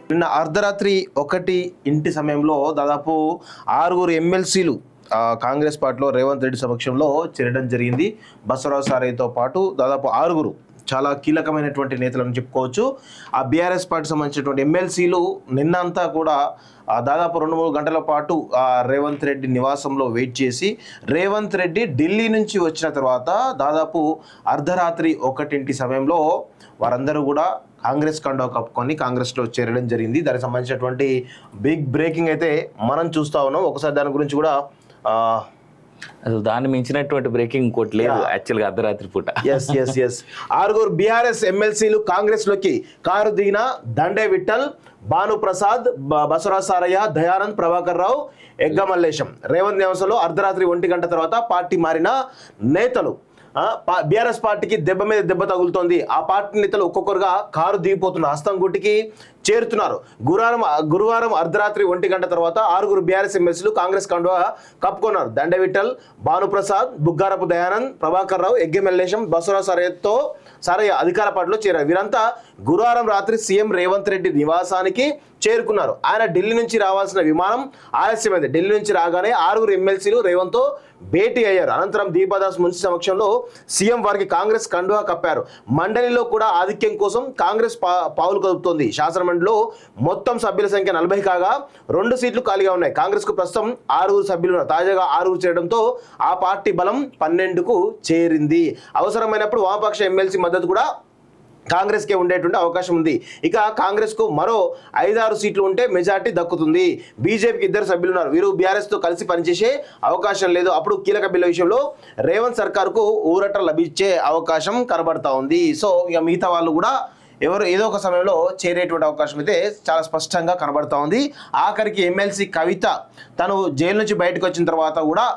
నిన్న అర్ధరాత్రి 1 సమయంలో దాదాపు 6 ఎమ్మెల్సీలు కాంగ్రెస్ పార్టీలో రేవంత్ రెడ్డి సమక్షంలో చేరడం జరిగింది. బసవరాజు సారయ్యతో పాటు దాదాపు 6 చాలా కీలకమైనటువంటి నేతలను చెప్పుకోవచ్చు. ఆ బీఆర్ఎస్ పార్టీ సంబంధించినటువంటి ఎమ్మెల్సీలు నిన్నంతా కూడా దాదాపు 2-3 గంటల పాటు రేవంత్ రెడ్డి నివాసంలో వెయిట్ చేసి, రేవంత్ రెడ్డి ఢిల్లీ నుంచి వచ్చిన తర్వాత దాదాపు అర్ధరాత్రి 1 సమయంలో వారందరూ కూడా కాంగ్రెస్ కండవ కప్పుకొని కాంగ్రెస్లో చేరడం జరిగింది. దానికి సంబంధించినటువంటి బిగ్ బ్రేకింగ్ అయితే మనం చూస్తూ ఉన్నాం. ఒకసారి దాని గురించి కూడా అసలు దాన్ని మించినటువంటి బ్రేకింగ్ ఇంకోటి లేదు యాక్చువల్గా అర్ధరాత్రి పూట. 6 బీఆర్ఎస్ ఎమ్మెల్సీలు కాంగ్రెస్ లోకి కారు దిగిన దండే విఠల్, భానుప్రసాద్, బసవరాజ్ సారయ్య, దయానంద్, ప్రభాకర్ రావు, ఎగ్గ మల్లేశం. రేవంత్ నివాసంలో అర్ధరాత్రి 1 గంట తర్వాత పార్టీ మారిన నేతలు. బీఆర్ఎస్ పార్టీకి దెబ్బ మీద దెబ్బ తగులుతోంది. ఆ పార్టీ నేతలు ఒక్కొక్కరుగా కారు దిగిపోతున్నారు, హస్తం గుట్టికి చేరుతున్నారు. గురువారం అర్ధరాత్రి 1 గంట తర్వాత 6 బీఆర్ఎస్ ఎమ్మెల్సీలు కాంగ్రెస్ కండువా కప్పుకున్నారు. దండ విఠల్, భానుప్రసాద్, బుగ్గారపు దయానంద్, ప్రభాకర్ రావు, ఎగ్గె మల్లేశం, బసవరాజ్ సారయ్య అధికార పార్టీలో చేరారు. వీరంతా గురువారం రాత్రి సీఎం రేవంత్ రెడ్డి నివాసానికి చేరుకున్నారు. ఆయన ఢిల్లీ నుంచి రావాల్సిన విమానం ఆలస్యమైంది. ఢిల్లీ నుంచి రాగానే 6 ఎమ్మెల్సీలు రేవంత్తో భేటీ అయ్యారు. అనంతరం దీపాదాస్ మున్సి సమక్షంలో సీఎం వారికి కాంగ్రెస్ కండువా కప్పారు. మండలిలో కూడా ఆధిక్యం కోసం కాంగ్రెస్ పావులు కదుపుతోంది. శాసనమండలిలో మొత్తం సభ్యుల సంఖ్య 40 కాగా 2 సీట్లు ఖాళీగా ఉన్నాయి. కాంగ్రెస్ కు ప్రస్తుతం 6 సభ్యులు ఉన్నారు. తాజాగా 6 చేరడంతో ఆ పార్టీ బలం 12కు చేరింది. అవసరమైనప్పుడు వామపక్ష ఎమ్మెల్సీ మద్దతు కూడా కాంగ్రెస్కే ఉండేటువంటి అవకాశం ఉంది. ఇక కాంగ్రెస్కు మరో 5-6 సీట్లు ఉంటే మెజార్టీ దక్కుతుంది. బీజేపీకి 2 సభ్యులు ఉన్నారు. వీరు బీఆర్ఎస్తో కలిసి పనిచేసే అవకాశం లేదు. అప్పుడు కీలక బిల్లు విషయంలో రేవంత్ సర్కార్కు ఊరట లభించే అవకాశం కనబడతా ఉంది. సో ఇక మిగతా వాళ్ళు కూడా ఎవరు ఏదో ఒక సమయంలో చేరేటువంటి అవకాశం అయితే చాలా స్పష్టంగా కనబడతా ఉంది. ఆఖరికి ఎమ్మెల్సీ కవిత తను జైలు నుంచి బయటకు వచ్చిన తర్వాత కూడా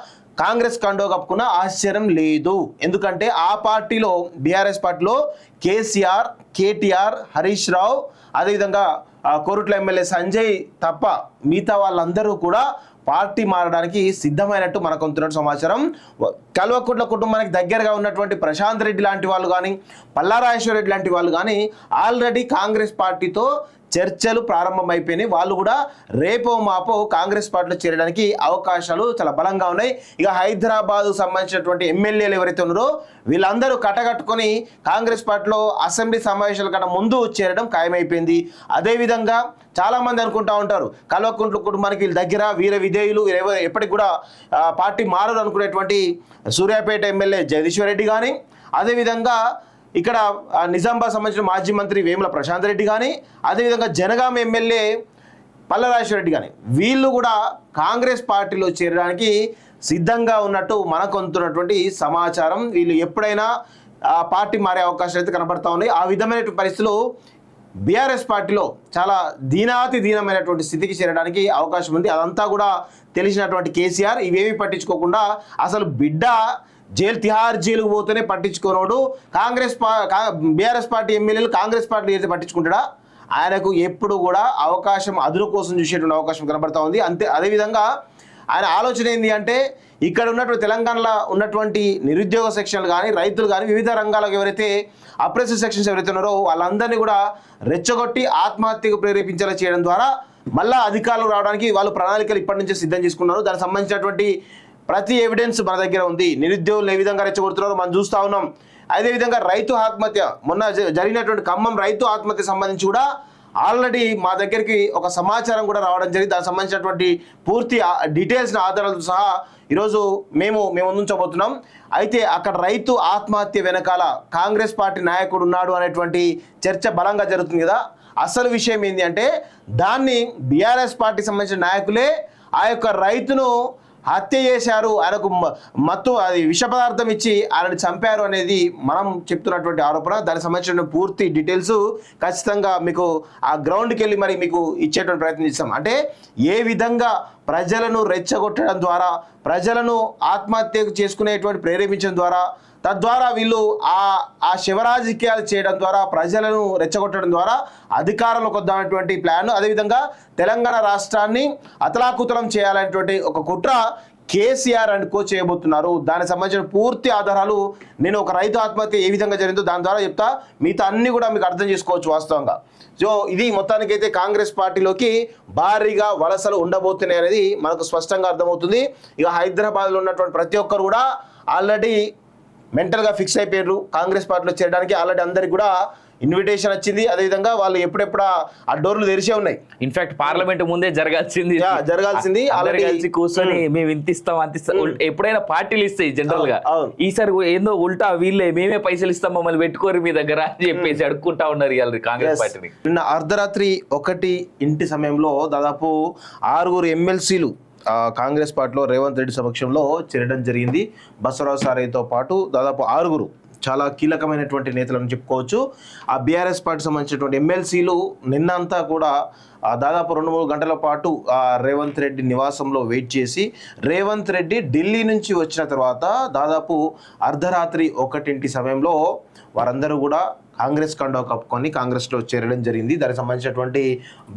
కాంగ్రెస్ కండో కప్పుకున్న ఆశ్చర్యం లేదు. ఎందుకంటే ఆ పార్టీలో బీఆర్ఎస్ పార్టీలో కేసీఆర్, కేటీఆర్, హరీష్ రావు, అదేవిధంగా కోరుట్ల ఎమ్మెల్యే సంజయ్ తప్ప మిగతా వాళ్ళందరూ కూడా పార్టీ మారడానికి సిద్ధమైనట్టు మనకు అందుతున్నట్టు సమాచారం. కల్వకుంట్ల కుటుంబానికి దగ్గరగా ఉన్నటువంటి ప్రశాంత్ రెడ్డి లాంటి వాళ్ళు కానీ, పల్లారాజేశ్వర రెడ్డి లాంటి వాళ్ళు కానీ ఆల్రెడీ కాంగ్రెస్ పార్టీతో చర్చలు ప్రారంభమైపోయినాయి. వాళ్ళు కూడా రేపో మాపో కాంగ్రెస్ పార్టీలో చేరడానికి అవకాశాలు చాలా బలంగా ఉన్నాయి. ఇక హైదరాబాద్ సంబంధించినటువంటి ఎమ్మెల్యేలు ఎవరైతే ఉన్నారో వీళ్ళందరూ కట్టగట్టుకొని కాంగ్రెస్ పార్టీలో అసెంబ్లీ సమావేశాల కన్నా ముందు చేరడం ఖాయమైపోయింది. అదేవిధంగా చాలామంది అనుకుంటా ఉంటారు కల్వకుంట్ల కుటుంబానికి వీళ్ళ దగ్గర వీర విధేయులు ఎప్పటికి కూడా పార్టీ మారరు అనుకునేటువంటి సూర్యాపేట ఎమ్మెల్యే జగదీశ్వర్ రెడ్డి కానీ, అదేవిధంగా ఇక్కడ నిజామాబాద్ సంబంధించిన మాజీ మంత్రి వేముల ప్రశాంత్ రెడ్డి కానీ, అదేవిధంగా జనగాం ఎమ్మెల్యే పల్లరాజేశ్వర రెడ్డి కానీ వీళ్ళు కూడా కాంగ్రెస్ పార్టీలో చేరడానికి సిద్ధంగా ఉన్నట్టు మనకు అందుతున్నటువంటి సమాచారం. వీళ్ళు ఎప్పుడైనా పార్టీ మారే అవకాశాలు అయితే కనబడతా ఉన్నాయి. ఆ విధమైన పరిస్థితులు బీఆర్ఎస్ పార్టీలో చాలా దీనాతి దీనమైనటువంటి స్థితికి చేరడానికి అవకాశం ఉంది. అదంతా కూడా తెలిసినటువంటి కేసీఆర్ ఇవేమీ పట్టించుకోకుండా అసలు బిడ్డ తిహార్ జైలుకు పోతేనే పట్టించుకోనోడు బీఆర్ఎస్ పార్టీ ఎమ్మెల్యేలు కాంగ్రెస్ పార్టీ అయితే పట్టించుకుంటాడా? ఆయనకు ఎప్పుడు కూడా అవకాశం అదును కోసం చూసేటువంటి అవకాశం కనబడతా ఉంది. అదేవిధంగా ఆయన ఆలోచన ఏంటి అంటే ఇక్కడ ఉన్నటువంటి తెలంగాణలో ఉన్నటువంటి నిరుద్యోగ సెక్షన్లు కానీ, రైతులు కానీ, వివిధ రంగాలకు ఎవరైతే అప్రెసివ్ సెక్షన్స్ ఎవరైతే ఉన్నారో వాళ్ళందరినీ కూడా రెచ్చగొట్టి ఆత్మహత్యకు ప్రేరేపించేలా చేయడం ద్వారా మళ్ళా అధికారులు రావడానికి వాళ్ళు ప్రణాళికలు ఇప్పటి నుంచే సిద్ధం చేసుకున్నారు. దానికి సంబంధించినటువంటి ప్రతి ఎవిడెన్స్ మన దగ్గర ఉంది. నిరుద్యోగులు ఏ విధంగా రెచ్చగొడుతున్నారో మనం చూస్తూ ఉన్నాం. అదేవిధంగా రైతు ఆత్మహత్య మొన్న జరిగినటువంటి ఖమ్మం రైతు ఆత్మహత్య సంబంధించి కూడా ఆల్రెడీ మా దగ్గరికి ఒక సమాచారం కూడా రావడం జరిగింది. దానికి సంబంధించినటువంటి పూర్తి డీటెయిల్స్ని ఆధారాలతో సహా ఈరోజు మేము ముందుంచబోతున్నాం. అయితే అక్కడ రైతు ఆత్మహత్య వెనకాల కాంగ్రెస్ పార్టీ నాయకుడు ఉన్నాడు అనేటువంటి చర్చ బలంగా జరుగుతుంది కదా. అసలు విషయం ఏంటి అంటే దాన్ని బీఆర్ఎస్ పార్టీ సంబంధించిన నాయకులే ఆ యొక్క రైతును హత్య చేశారు, ఆయనకు అది విష పదార్థం ఇచ్చి ఆయనను చంపారు అనేది మనం చెప్తున్నటువంటి ఆరోపణ. దానికి సంబంధించిన పూర్తి డీటెయిల్స్ ఖచ్చితంగా మీకు ఆ గ్రౌండ్కి వెళ్ళి మరి మీకు ఇచ్చేటువంటి ప్రయత్నం చేస్తాం. అంటే ఏ విధంగా ప్రజలను రెచ్చగొట్టడం ద్వారా, ప్రజలను ఆత్మహత్యకు చేసుకునేటువంటి ప్రేరేపించడం ద్వారా, తద్వారా వీళ్ళు ఆ శివరాజకీయాలు చేయడం ద్వారా, ప్రజలను రెచ్చగొట్టడం ద్వారా అధికారంలోకి వద్దామనేటువంటి ప్లాన్, అదేవిధంగా తెలంగాణ రాష్ట్రాన్ని అతలాకుతలం చేయాలనేటువంటి ఒక కుట్ర కేసీఆర్ అండ్ కో చేయబోతున్నారు. దానికి సంబంధించిన పూర్తి ఆధారాలు నేను ఒక రైతు ఆత్మహత్య ఏ విధంగా జరిగిందో దాని ద్వారా చెప్తా. మిగతా అన్ని కూడా మీకు అర్థం చేసుకోవచ్చు వాస్తవంగా. సో ఇది మొత్తానికైతే కాంగ్రెస్ పార్టీలోకి భారీగా వలసలు ఉండబోతున్నాయి అనేది మనకు స్పష్టంగా అర్థమవుతుంది. ఇక హైదరాబాద్లో ఉన్నటువంటి ప్రతి ఒక్కరు కూడా ఆల్రెడీ మెంటల్గా ఫిక్స్ అయిపోయారు కాంగ్రెస్ పార్టీలో చేరడానికి. ఆల్రెడీ అందరికి కూడా ఇన్విటేషన్ వచ్చింది. అదేవిధంగా వాళ్ళు ఎప్పుడెప్పుడు ఆ డోర్లు తెరిచే ఉన్నాయి. ఇన్ఫాక్ట్ పార్లమెంట్ ముందే జరగాల్సింది ఆల్రెడీ కలిసి కూర్చొని మేము ఇంతిస్తాం అంతిస్తాం. ఎప్పుడైనా పార్టీలు ఇస్తాయి జనరల్ గా, ఈసారి ఏందో ఉల్టా వీళ్ళే మేమే పైసలు ఇస్తాం మమ్మల్ని పెట్టుకోరు మీ దగ్గర అని చెప్పేసి అడుక్కుంటా ఉన్నారు ఇవాళ కాంగ్రెస్ పార్టీని. నిన్న అర్ధరాత్రి 1 సమయంలో దాదాపు 6 ఎమ్మెల్సీలు కాంగ్రెస్ పార్టీలో రేవంత్ రెడ్డి సమక్షంలో చేరడం జరిగింది. బసవరాజు సారయ్యతో పాటు దాదాపు 6 చాలా కీలకమైనటువంటి నేతలను చెప్పుకోవచ్చు. ఆ బీఆర్ఎస్ పార్టీ సంబంధించినటువంటి ఎమ్మెల్సీలు నిన్నంతా కూడా దాదాపు 2-3 గంటల పాటు రేవంత్ రెడ్డి నివాసంలో వెయిట్ చేసి, రేవంత్ రెడ్డి ఢిల్లీ నుంచి వచ్చిన తర్వాత దాదాపు అర్ధరాత్రి 1 సమయంలో వారందరూ కూడా కాంగ్రెస్ కండవ కప్పుకొని కాంగ్రెస్లో చేరడం జరిగింది. దానికి సంబంధించినటువంటి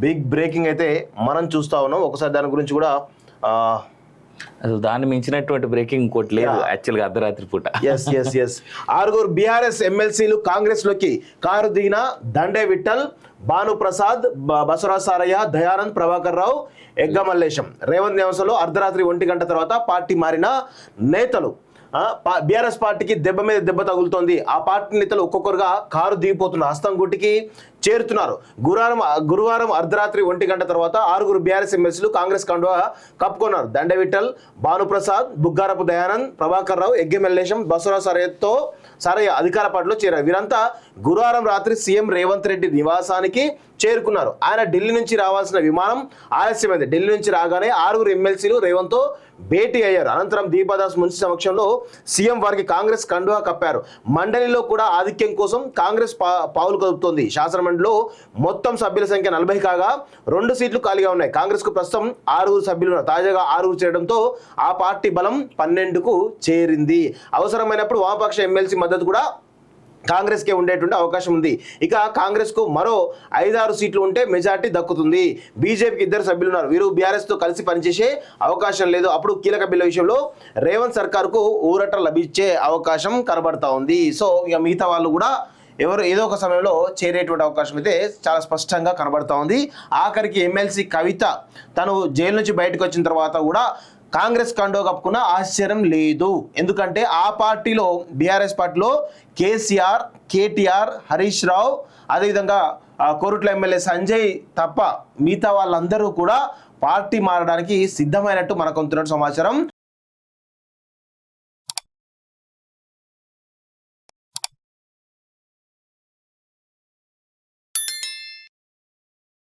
బిగ్ బ్రేకింగ్ అయితే మనం చూస్తా ఉన్నాం. ఒకసారి దాని గురించి కూడా అసలు దాన్ని మించినటువంటి బ్రేకింగ్ ఇంకోటి లేదు యాక్చువల్గా అర్ధరాత్రి పూట. 6 బీఆర్ఎస్ ఎమ్మెల్సీలు కాంగ్రెస్ లోకి కారు దిగిన దండే విఠల్, భానుప్రసాద్, బసవరాజు సారయ్య, దయానంద్, ప్రభాకర్ రావు, ఎగ్గ మల్లేశం. రేవంత్ నివాసంలో అర్ధరాత్రి 1 గంట తర్వాత పార్టీ మారిన నేతలు. బీఆర్ఎస్ పార్టీకి దెబ్బ మీద దెబ్బ తగులుతోంది. ఆ పార్టీ నేతలు ఒక్కొక్కరుగా కారు దిగిపోతున్నారు, హస్తం గుట్టికి చేరుతున్నారు. గురువారం అర్ధరాత్రి 1 గంట తర్వాత 6 బీఆర్ఎస్ ఎమ్మెల్సీలు కాంగ్రెస్ కండువా కప్పుకున్నారు. దండ విఠల్, భానుప్రసాద్, బుగ్గారపు దయానంద్, ప్రభాకర్ రావు, ఎగ్గె మల్లేశం, బసవరాజు సారయ్య అధికార పార్టీలో చేరారు. వీరంతా గురువారం రాత్రి సీఎం రేవంత్ రెడ్డి నివాసానికి చేరుకున్నారు. ఆయన ఢిల్లీ నుంచి రావాల్సిన విమానం ఆలస్యమైంది. ఢిల్లీ నుంచి రాగానే 6 ఎమ్మెల్సీలు రేవంత్తో భేటీ అయ్యారు. అనంతరం దీపాదాస్ మున్సి సమక్షంలో సీఎం వారికి కాంగ్రెస్ కండువా కప్పారు. మండలిలో కూడా ఆధిక్యం కోసం కాంగ్రెస్ పావులు కదుపుతోంది. శాసనమండలిలో మొత్తం సభ్యుల సంఖ్య 40 కాగా 2 సీట్లు ఖాళీగా ఉన్నాయి. కాంగ్రెస్ కు ప్రస్తుతం 6 సభ్యులు ఉన్నారు. తాజాగా 6 చేరడంతో ఆ పార్టీ బలం 12కు చేరింది. అవసరమైనప్పుడు వామపక్ష ఎమ్మెల్సీ మద్దతు కూడా కాంగ్రెస్కే ఉండేటువంటి అవకాశం ఉంది. ఇక కాంగ్రెస్కు మరో 5-6 సీట్లు ఉంటే మెజార్టీ దక్కుతుంది. బీజేపీకి 2 సభ్యులు ఉన్నారు. వీరు బీఆర్ఎస్తో కలిసి పనిచేసే అవకాశం లేదు. అప్పుడు కీలక బిల్లు విషయంలో రేవంత్ సర్కార్కు ఊరట లభించే అవకాశం కనబడతా ఉంది. సో ఇక మిగతా వాళ్ళు కూడా ఎవరు ఏదో ఒక సమయంలో చేరేటువంటి అవకాశం అయితే చాలా స్పష్టంగా కనబడతా ఉంది. ఆఖరికి ఎమ్మెల్సీ కవిత తను జైలు నుంచి బయటకు వచ్చిన తర్వాత కూడా కాంగ్రెస్ కండో కప్పుకున్న ఆశ్చర్యం లేదు. ఎందుకంటే ఆ పార్టీలో బీఆర్ఎస్ పార్టీలో కేసీఆర్, కేటీఆర్, హరీష్ రావు, అదేవిధంగా కోరుట్ల ఎమ్మెల్యే సంజయ్ తప్ప మిగతా వాళ్ళందరూ కూడా పార్టీ మారడానికి సిద్ధమైనట్టు మనకు అందుతున్న సమాచారం.